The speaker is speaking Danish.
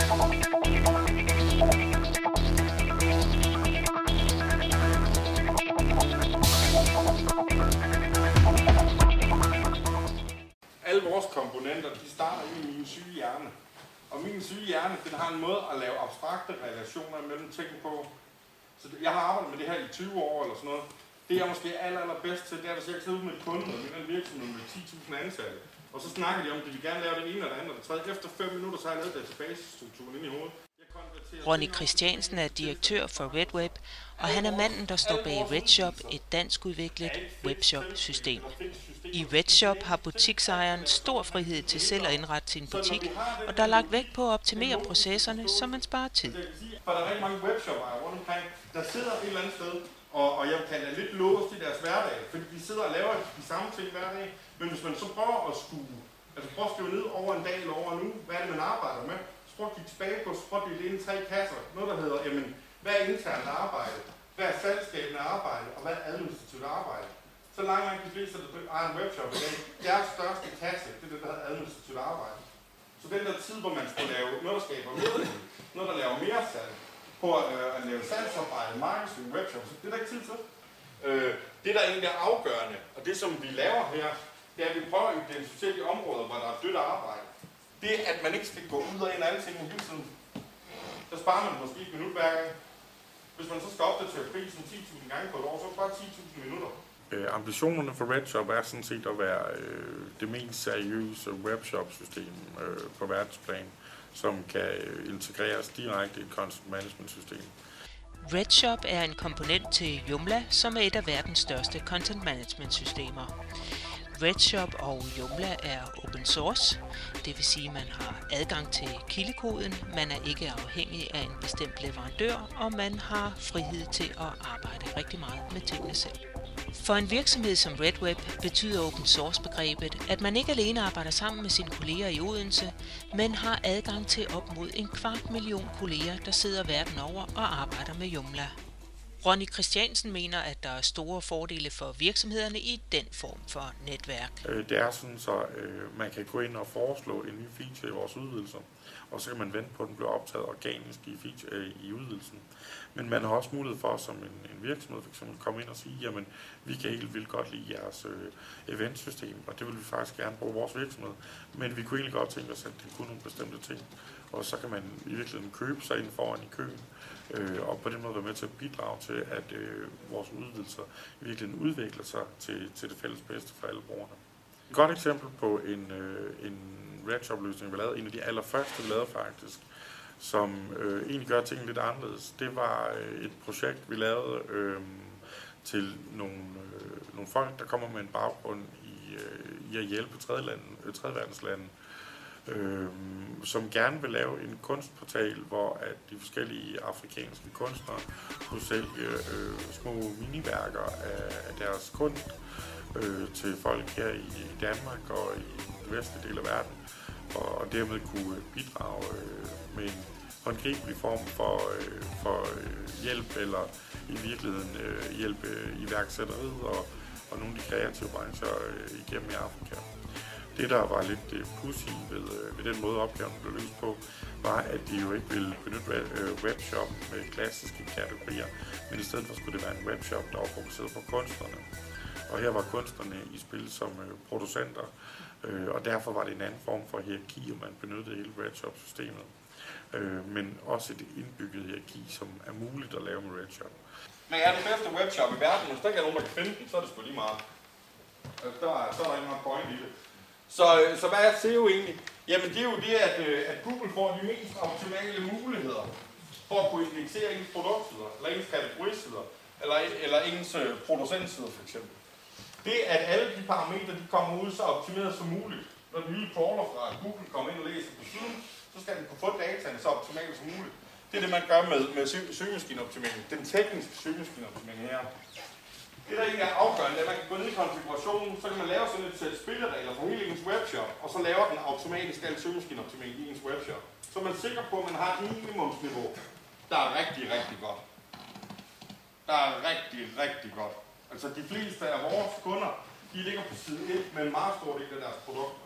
Alle vores komponenter, de starter i min syge hjerne. Og min syge hjerne, den har en måde at lave abstrakte relationer mellem ting på. Så jeg har arbejdet med det her i 20 år eller sådan noget. Det jeg måske er allerbedst til, det er, hvis jeg sidder ude med et kunde med en virksomhed med 10.000 ansatte. Og så snakker de om, at de vil gerne lave det ene og det andet og det tredje. Efter 5 minutter, så har jeg lavet databasestrukturen ind i hovedet. Ronny Christiansen er direktør for RedWeb, og han er manden, der står bag RedShop, et danskudviklet webshop-system. I RedShop har butiksejeren stor frihed til selv at indrette sin butik, og der er lagt vægt på at optimere processerne, så man sparer tid. For der er rigtig mange webshop'ere rundt omkring, der sidder et eller andet sted, og jeg kan lidt låst i deres hverdag, fordi de sidder og laver de samme ting hver dag. Men hvis man så prøver at skrive ned over en dag eller over en uge, hvad er det, man arbejder med? Så prøv at kigge tilbage på, så prøv at dele ind i 3 kasser. Noget, der hedder, jamen, hvad er internt arbejde? Hvad er salgsskabende arbejde? Og hvad er administrativt arbejde? Så langt de fleste, der ejer en webshop i dag, deres største kasse, det er det, der hedder administrativt arbejde. Så den der tid, hvor man skal lave noget, der skaber mere, noget, der laver mere salg, på at lave salgsarbejde, marketing, webshop, så det er der ikke tid til. Det, der egentlig er afgørende, og det, som vi laver her, det er, at vi prøver at identificere de områder, hvor der er dødt arbejde. Det er, at man ikke skal gå ud og ind og alle ting hele tiden. Der sparer man måske et minut hver gang. Hvis man så skal opdatere prisen 10.000 gange på et år, så er det bare 10.000 minutter. Ambitionerne for RedShop er sådan set at være det mest seriøse webshop-system på verdensplan, som kan integreres direkte i et content management system. RedShop er en komponent til Joomla, som er et af verdens største content management systemer. RedShop og Joomla er open source, det vil sige, at man har adgang til kildekoden, man er ikke afhængig af en bestemt leverandør, og man har frihed til at arbejde rigtig meget med tingene selv. For en virksomhed som RedWeb betyder open source-begrebet, at man ikke alene arbejder sammen med sine kolleger i Odense, men har adgang til op mod 250.000 kolleger, der sidder verden over og arbejder med Joomla. Ronny Christiansen mener, at der er store fordele for virksomhederne i den form for netværk. Det er sådan, så man kan gå ind og foreslå en ny feature i vores udvidelser, og så kan man vente på, at den bliver optaget organisk i udvidelsen. Men man har også mulighed for, som en virksomhed for eksempel, komme ind og sige, jamen, vi kan helt vildt godt lide jeres eventsystem, og det vil vi faktisk gerne bruge vores virksomhed. Men vi kunne egentlig godt tænke os, at det kunne nogle bestemte ting. Og så kan man i virkeligheden købe sig ind foran i køen, og på den måde være med til at bidrage til, at vores udvidelser i virkeligheden udvikler sig til det fælles bedste for alle brugerne. Et godt eksempel på en RedShop-løsning, vi lavede, en af de allerførste, vi lavede faktisk, som egentlig gør tingene lidt anderledes. Det var et projekt, vi lavede til nogle folk, der kommer med en baggrund i at hjælpe tredjeverdenslande, som gerne vil lave en kunstportal, hvor at de forskellige afrikanske kunstnere kunne sælge små miniværker af deres kunst til folk her i Danmark og i den vestlige del af verden, og dermed kunne bidrage med en håndgribelig form for hjælp, eller i virkeligheden hjælpe iværksætteriet og nogle af de kreative brancher igennem i Afrika. Det, der var lidt pudsigt ved den måde, opgaven blev løst på, var, at de jo ikke ville benytte webshop med klassiske kategorier, men i stedet for skulle det være en webshop, der var fokuseret på kunstnerne. Og her var kunstnerne i spil som producenter, og derfor var det en anden form for hierarki, og man benyttede hele RedShop-systemet. Men også et indbygget hierarki, som er muligt at lave med RedShop. Men er det bedste webshop i verden, hvis der ikke er nogen, der kan finde den, så er det sgu lige meget. Så er der ikke meget point i det. Så hvad er SEO egentlig? Jamen det er jo det, at Google får de mest optimale muligheder for at kunne indeksere ens produktsider, eller ens kategorisider, eller ens producentsider for eksempel. Det at alle de parametre, de kommer ud så optimeret som muligt. Når den nye crawler fra Google kommer ind og læser på siden, så skal den kunne få dataen så optimalt som muligt. Det er det, man gør med søgemaskineoptimering. Den tekniske søgemaskineoptimering her. Det, der egentlig er afgørende, er, at man kan gå ned i konfigurationen, så kan man lave sådan et sæt spilleregler for hele ens webshop, og så laver den automatisk al søgemaskineoptimering i ens webshop. Så er man sikker på, at man har et minimumsniveau, der er rigtig, rigtig godt. Der er rigtig, rigtig godt. Altså de fleste af vores kunder, de ligger på side 1 med en meget stor del af deres produkter.